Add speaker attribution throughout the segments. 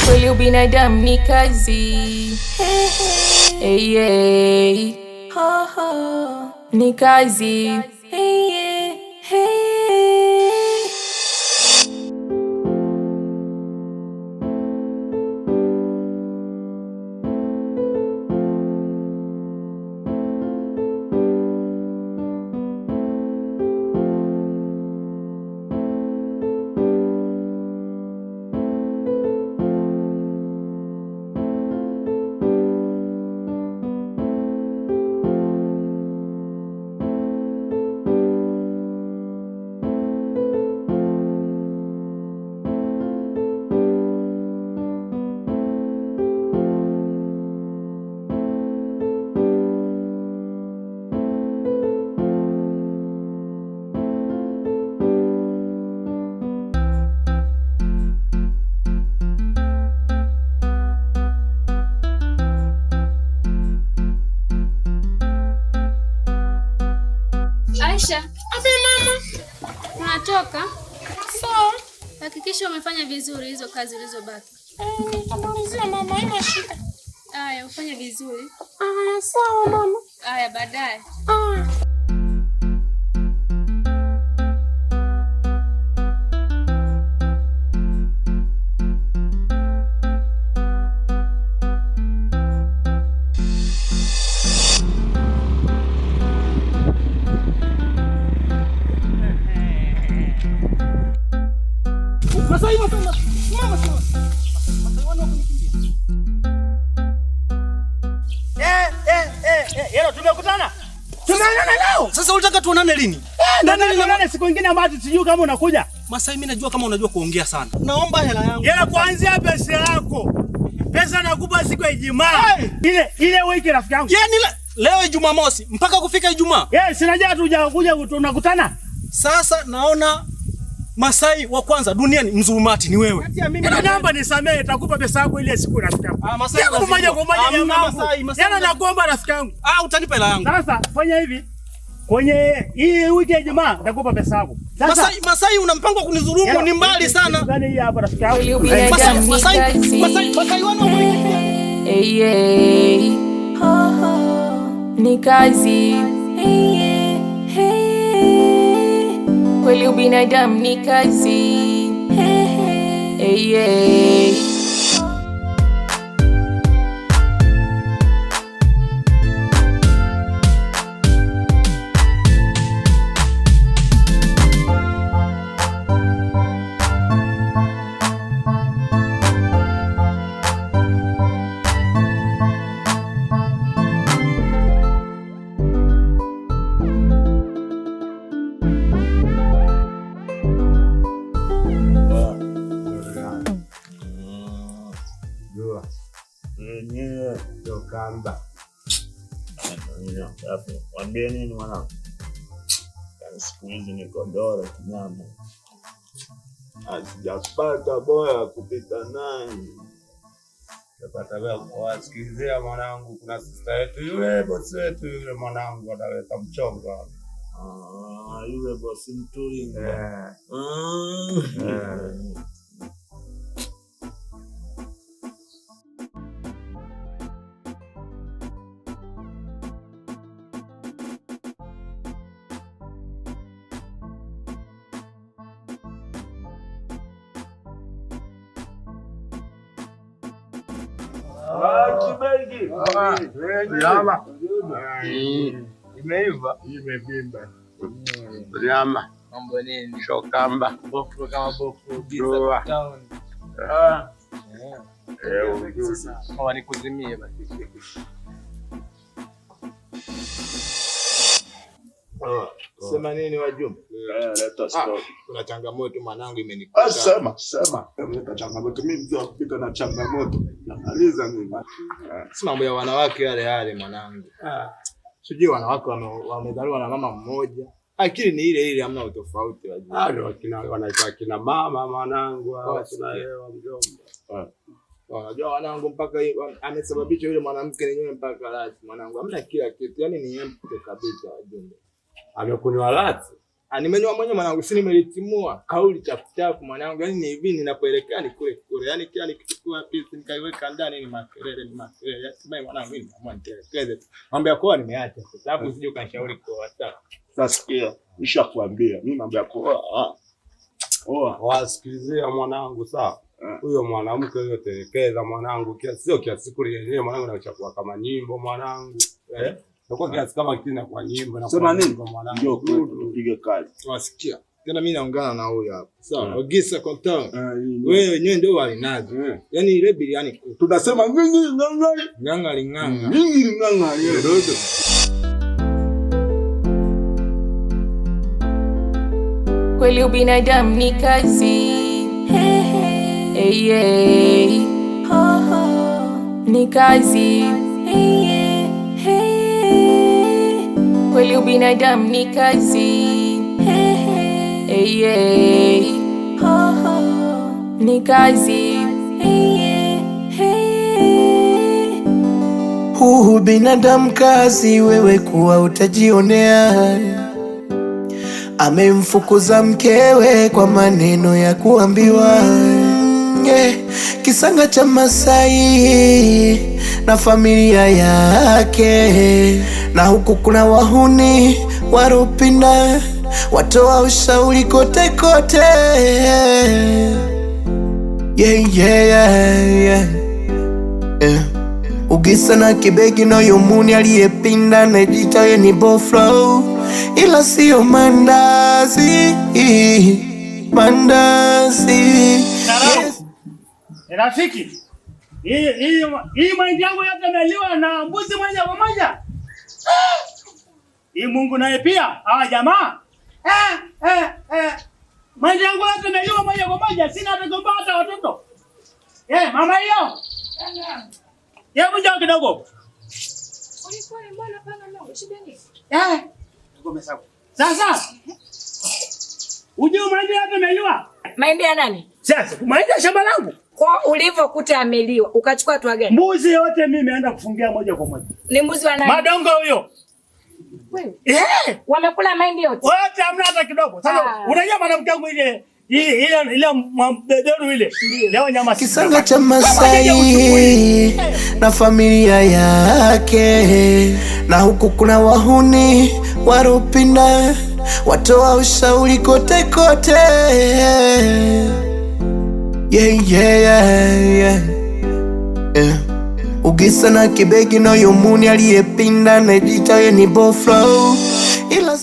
Speaker 1: Kweli ubinadamu ni kazi, ni kazi.
Speaker 2: Aisha, abe mama. Unatoka? So, hakikisha umefanya vizuri hizo kazi zilizobaki.
Speaker 3: Nitamalizia mama, haina shida.
Speaker 2: Aya, ufanye vizuri.
Speaker 3: Sawa mama.
Speaker 2: Aya, baadaye.
Speaker 4: Tumekutana. Tumeonana leo.
Speaker 5: Sasa unataka tuonane lini?
Speaker 4: Ndio siku nyingine ambayo sijui kama unakuja.
Speaker 5: Masai, mimi najua kama unajua kuongea sana. Naomba hela yangu.
Speaker 4: Hela kuanzia pesa yako. Pesa nakupa siku ya Ijumaa. Ile wiki rafiki yangu.
Speaker 5: Yaani leo Jumamosi mpaka kufika Ijumaa.
Speaker 4: Sinajua tunakuja tunakutana.
Speaker 5: Sasa naona Masai wa kwanza duniani mzulumati ni wewe.
Speaker 4: Naomba nisamee, nitakupa pesa yako ile siku rafiki yangu.
Speaker 5: Masai
Speaker 4: moja kwa moja jamaa. Yana nakuomba rafiki yangu.
Speaker 5: Utanipa hela yangu.
Speaker 4: Sasa fanya hivi. Kwenye hii wiki ya Ijumaa nitakupa pesa yako.
Speaker 5: Masai una mpango wa kunidhulumu, ni mbali sana.
Speaker 4: Gani hii hapa rafiki yangu?
Speaker 5: Masai wana
Speaker 1: ni kazi. Kweli ubinadamu ni kazi.
Speaker 6: Yenyewe ndio kamba. Wambie nini mwanangu? Siku hizi niko ndoro kinyama. Sijapata boya kupita naye. Napata wewe kuwasikilizia mwanangu, kuna sister yetu yule bosi wetu yule mwanangu ataleta mchongo. Yule bosi mturi.
Speaker 4: Kibegi.
Speaker 6: Nyama.
Speaker 4: Imeiva.
Speaker 6: Imevimba. Nyama.
Speaker 7: Mambo nini?
Speaker 6: Shokamba.
Speaker 7: Bofu kama bofu giza town. Hawa nikuzimie basi.
Speaker 6: Sema nini wajumbe?
Speaker 4: Leta story.
Speaker 6: Kuna changamoto mwanangu imenikuta.
Speaker 4: Sema. Leta changamoto. Mimi mzee kupita na changamoto. Namaliza mimi.
Speaker 6: Si mambo ya wanawake yale mwanangu. Sijui wanawake wamezaliwa na mama mmoja. Akili ni ile ile, hamna utofauti wajumbe.
Speaker 4: Wanaitwa kina mama mwanangu. Tunaelewa mjomba.
Speaker 6: Unajua wanangu mpaka amesababisha yule mwanamke nenyewe mpaka lati mwanangu. Hamna kila kitu. Yaani ni empty kabisa wajumbe.
Speaker 4: Amekunywa lati.
Speaker 6: Nimenywa mwenyewe mwanangu, si nimelitimua. Kauli chafu mwanangu. Yaani ni hivi ninapoelekea ni kule. Yaani kila nikichukua pisi nikaiweka ndani ni makelele. Yaani mwanangu mimi naamua nitelekeze. Mambo yako nimeacha. Sababu usije ukanishauri kwa WhatsApp.
Speaker 4: Sasikia, nishakwambia mimi mambo yako wasikilizia mwanangu sawa. Huyo mwanamke huyo telekeza mwanangu, sio kiasi kule yenyewe mwanangu anachakuwa kama nyimbo mwanangu. Kwa kiasi kama kina kwa nyimbo na
Speaker 6: sema nini
Speaker 4: mwanangu. Ndio tupige kazi.
Speaker 6: Wasikia. Tena mimi naungana na huyo hapo. Sawa. Ogisa konta. Wewe wenyewe ndio walinazo. Yaani ile biliani
Speaker 4: tunasema
Speaker 6: nganga.
Speaker 1: Kweli ubinadamu ni kazi. Ni kazi. Kweli ubinadamu ni kazi. Ni kazi.
Speaker 8: Huu binadamu kazi, wewe kuwa utajionea. Amemfukuza mkewe kwa maneno ya kuambiwa. Kisanga cha Masai na familia yake, na huku kuna wahuni waropina watoa ushauri kote kote. Ugisa na Kibegi na Yomuni aliyepinda najita ye ni boflo, ila sio mandazi.
Speaker 4: Rafiki, hii mahindi yangu yote meliwa na mbuzi moja kwa moja. Hii Mungu naye pia, hawa jamaa. Mahindi yangu yote meliwa moja kwa moja, sina hata gomba hata watoto. Mama hiyo. Hebu njoo kidogo. Sasa. Ujue mahindi yote meliwa.
Speaker 9: Mahindi ya nani?
Speaker 4: Sasa, mahindi ya shamba langu.
Speaker 9: Kwa ulivyokuta ameliwa, ukachukua hatua gani?
Speaker 4: Mbuzi yote mimi naenda kufungia moja kwa moja.
Speaker 9: Ni mbuzi wa nani?
Speaker 4: Madongo huyo.
Speaker 9: Wewe. Wamekula mahindi yote.
Speaker 4: Wote hamna hata kidogo. Sasa unajua mwanamke wangu ile mbeberu ile. Leo nyama
Speaker 8: Kisanga cha Masai na familia yake, na huku kuna wahuni waropina watoa ushauri kote kote. Ugisa na Kibegi na Yomuni aliyepinda najita ye ni boflo, ila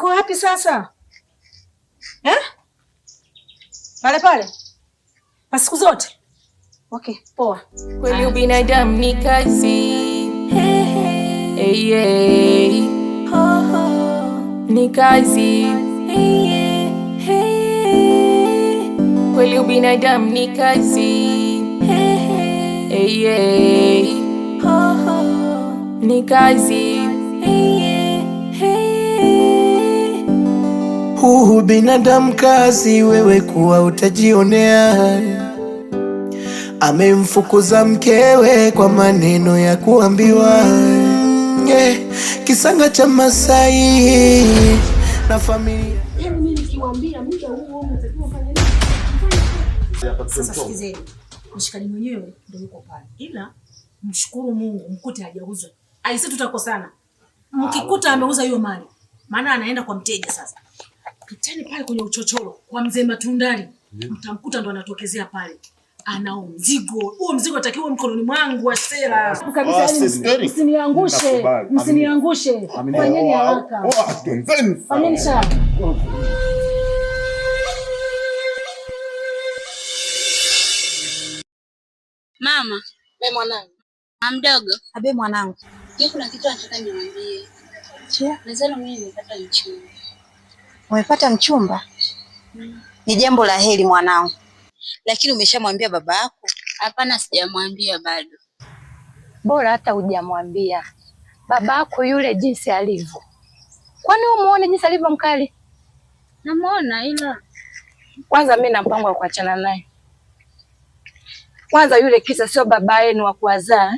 Speaker 9: wapi sasa? Pale pale. Kwa siku zote. Okay, poa.
Speaker 1: Kweli ubinadamu ni kazi. Hey, hey. Ho, ho. Ni kazi. Hey, hey. Kweli ubinadamu ni kazi. Hey, hey. Ho, ho. Ni kazi. Hey, hey.
Speaker 8: Huu binadamu kazi, wewe kuwa utajionea. Amemfukuza mkewe kwa maneno ya kuambiwa. Kisanga cha Masai na familia.
Speaker 3: Mimi nikiwaambia muda huo unatakiwa kufanya nini?
Speaker 9: Sasa sikizeni. Mshikaji mwenyewe ndio yuko pale. Ila mshukuru Mungu mkute hajauza. Aise tutakosana. Mkikuta ameuza hiyo mali. Maana anaenda kwa mteja sasa. Piteni pale kwenye uchochoro kwa mzee Matundali. Mtamkuta ndo anatokezea pale. Ana mzigo. Huo mzigo utakiwa mkononi mwangu wa sera.
Speaker 3: Kabisa, msiniangushe. Msiniangushe. Fanyeni haraka. Fanyeni sawa.
Speaker 2: Mama,
Speaker 3: Wewe mwanangu.
Speaker 2: mdogo.
Speaker 3: Abe mwanangu.
Speaker 2: Yeye kuna kitu anataka niwaambie. Nazalo mimi nimepata mchumba.
Speaker 10: Umepata mchumba? Ni jambo la heri mwanangu. Lakini umeshamwambia baba yako?
Speaker 2: Hapana, sijamwambia bado.
Speaker 11: Bora hata hujamwambia. Babako yule jinsi alivyo. Kwani umuone jinsi alivyo mkali?
Speaker 2: Namuona ila
Speaker 11: Kwanza mimi na mpango wa kuachana naye. Kwanza yule kisa sio baba yenu wa kuwazaa.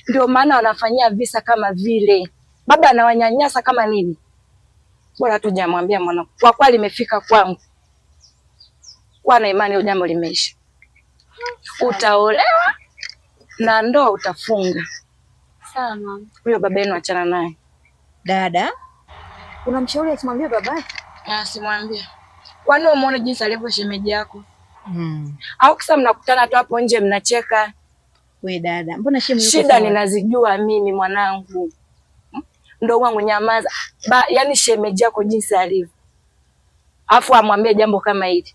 Speaker 11: Ndio maana wanafanyia visa kama vile. Baba anawanyanyasa kama nini? Bora tu hujamwambia mwanangu. Kwa kweli imefika kwangu. Kwa na imani hiyo jambo limeisha. Utaolewa na ndoa utafunga.
Speaker 2: sawa mama.
Speaker 11: Huyo baba yenu achana naye.
Speaker 10: Dada, unamshauri asimwambie babake?
Speaker 11: Simwambie. Kwani umeona jinsi alivyo shemeji yako? Au kisa mnakutana tu hapo nje mnacheka?
Speaker 10: We dada, mbona shemu yuko
Speaker 11: shida
Speaker 10: sawa?
Speaker 11: Ninazijua mimi mwanangu. Ndio wangu nyamaza. Yaani shemeji yako jinsi alivyo. Afu amwambie jambo kama hili.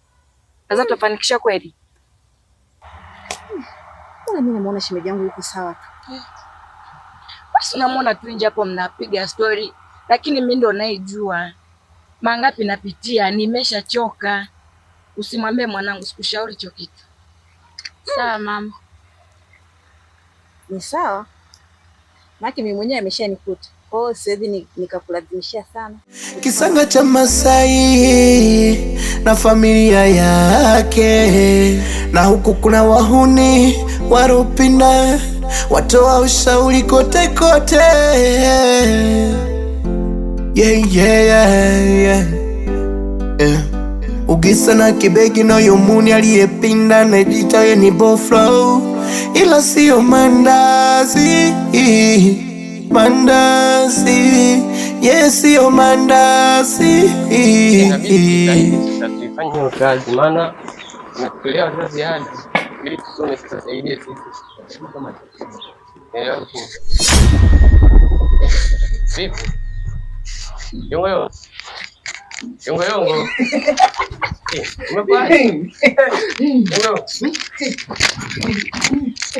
Speaker 11: Sasa tufanikisha kweli?
Speaker 10: Mbona mimi namuona shemeji yangu yuko sawa tu.
Speaker 11: Basi unamuona tu nje hapo mnapiga story, lakini mimi ndo naijua. Mangapi napitia, nimeshachoka. Usimwambie mwanangu, sikushauri hicho kitu.
Speaker 2: Sawa mama.
Speaker 10: Ni sawa. Maki mimi mwenyewe ameshanikuta. Kwa hiyo siwezi nikakulazimishia sana.
Speaker 8: Kisanga cha Masai na familia yake, na huku kuna wahuni waropinda, watoa ushauri kote kote. Ugisa na Kibegi na Yomuni aliyepinda na jitaye ni boflo, ila sio mandazi. Mandazi, yes, sio mandazi.
Speaker 7: Tutafanya hiyo kazi, maana tunatolea wazazi ada ili tusome, tusaidie sisi kama vipi? Yongo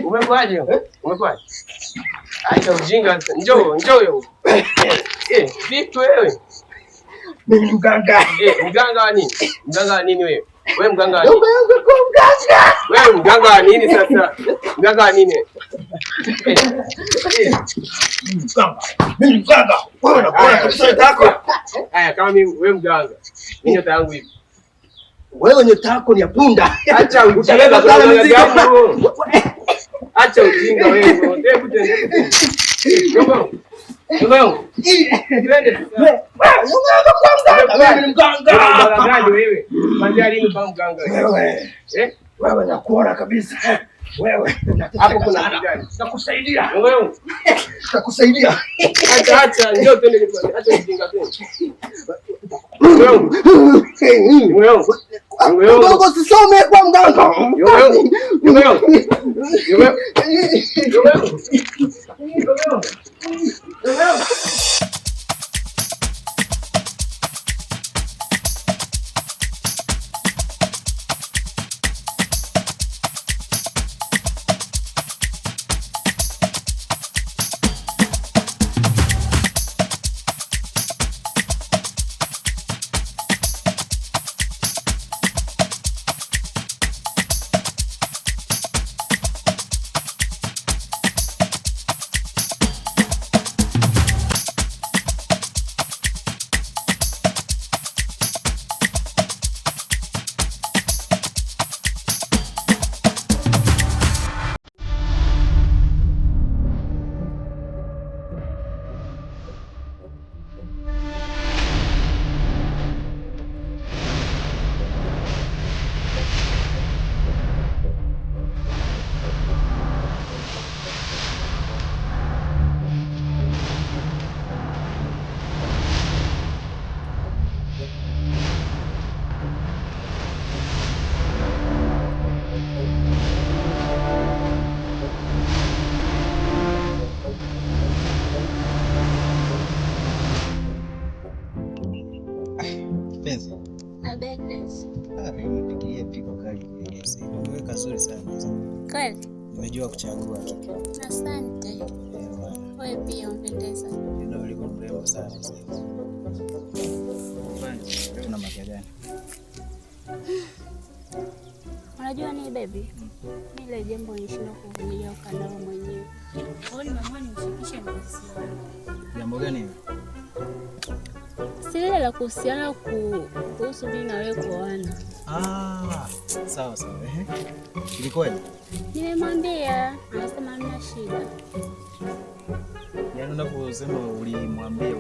Speaker 7: umekwaje? Acha ujinga, njoo yo. Vipi wewe?
Speaker 6: Mimi mganga.
Speaker 7: Mganga wa nini? Mganga wa nini wewe? Wewe mganga wa nini? Wewe mganga wa nini sasa? Mganga wa nini?
Speaker 6: Mimi mganga. Wewe unakuona kabisa yako.
Speaker 7: Haya, kama mimi wewe mganga. Mimi nyota yangu hivi.
Speaker 6: Wewe nyota yako ni ya punda.
Speaker 7: Acha ujinga sana mzigo. Acha ujinga wewe. Hebu twende. Njoo. Twende.
Speaker 6: Wewe ni mganga.
Speaker 7: Mganga gani wewe? Kwanza lini kama mganga wewe?
Speaker 6: Wewe nakuona kabisa. Wewe
Speaker 7: hapo kuna kitu gani?
Speaker 6: nakusaidia.
Speaker 7: Wewe
Speaker 6: Nakusaidia.
Speaker 7: acha njoo twende nipate. Acha ujinga twende.
Speaker 6: Wewe usisome kwa mganga.
Speaker 7: Wewe.
Speaker 12: Penzi. Nimepigia piko kali kwenye simu. Umeweka zuri sana.
Speaker 2: Kweli?
Speaker 12: Nimejua kuchagua.
Speaker 2: Asante. Wewe pia umpendeza.
Speaker 12: Ndio ulikuwa mrembo sana. Leo una magia gani?
Speaker 2: Unajua ni baby? Mimi ile jambo nishindwa kuvumilia ukandao mwenyewe. Kwa hiyo nimeamua nimshirikishe mpenzi wangu.
Speaker 12: Jambo gani hilo?
Speaker 2: Si lile la kuhusiana kuhusu mimi na wewe kuoana.
Speaker 12: Sawa. Ilikuwaje?
Speaker 2: Nimemwambia, anasema hamna shida.
Speaker 12: Yaani unaposema ulimwambia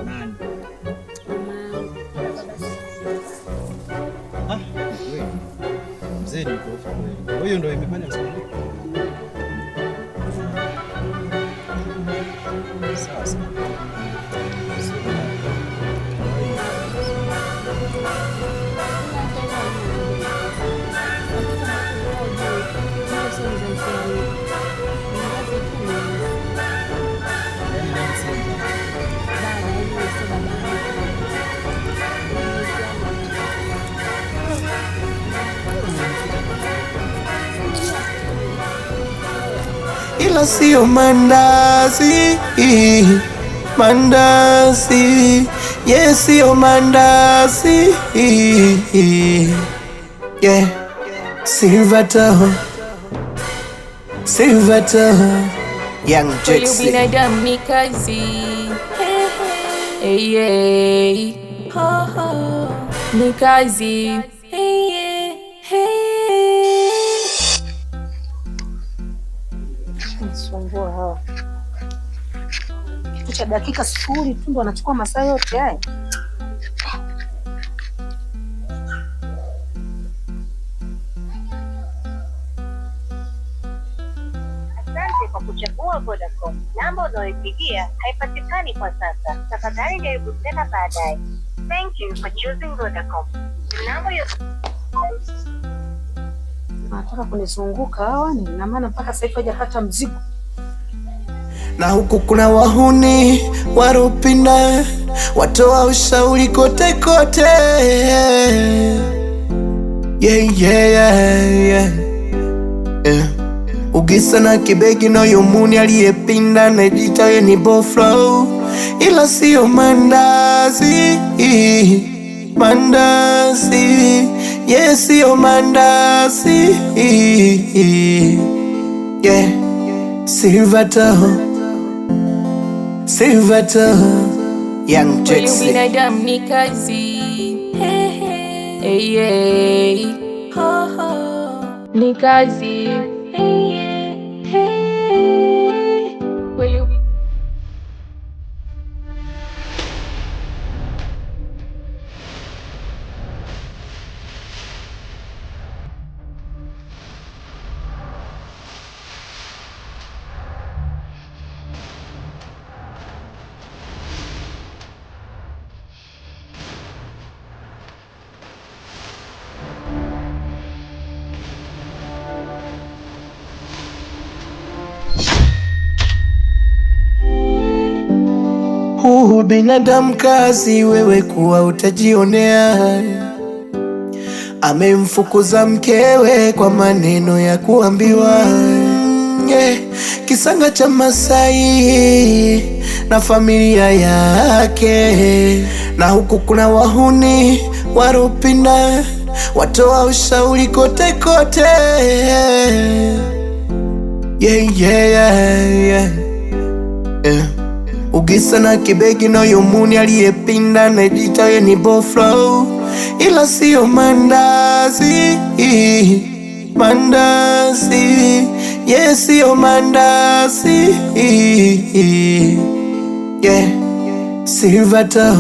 Speaker 12: nani?
Speaker 2: Mama.
Speaker 12: Mzee ni mkorofi kweli. Huyo ndio imefanya msamaha. Sawa.
Speaker 8: Ila sio mandazi, yes, sio mandazi, yeah. Silverto, young Jackson.
Speaker 1: Binadamu ni kazi, hey. Ni kazi, hey.
Speaker 9: Nisumbua hawa. Kitu cha dakika 0 tu ndo anachukua masaa yote haya.
Speaker 10: Asante kwa kuchagua Vodacom. Namba unayopigia haipatikani kwa sasa. Tafadhali jaribu tena baadaye. Thank you for choosing Vodacom.
Speaker 9: Nataka kunizunguka hawa ni na maana mpaka sasa hivi hajapata mzigo.
Speaker 8: Na huku kuna wahuni waropina, watoa ushauri kote. Yeah. Ugisa na kibegi no yomuni aliyepinda najita we ni boflow. Ila sio mandazi, yes, sio mandazi, yeah. Silverto, young Jackson.
Speaker 1: Binadamu ni kazi, hey. Ni kazi, hey.
Speaker 8: Binadamu kazi, wewe kuwa utajionea. Amemfukuza mkewe kwa maneno ya kuambiwa, kisanga cha Masai na familia yake. Na huku kuna wahuni waropina, watoa ushauri kote. Yeah. Ugisa na kibegi no yomuni aliyepinda najita we ni boflow. Ila sio mandazi, yes, sio mandazi, yeah. Silverto.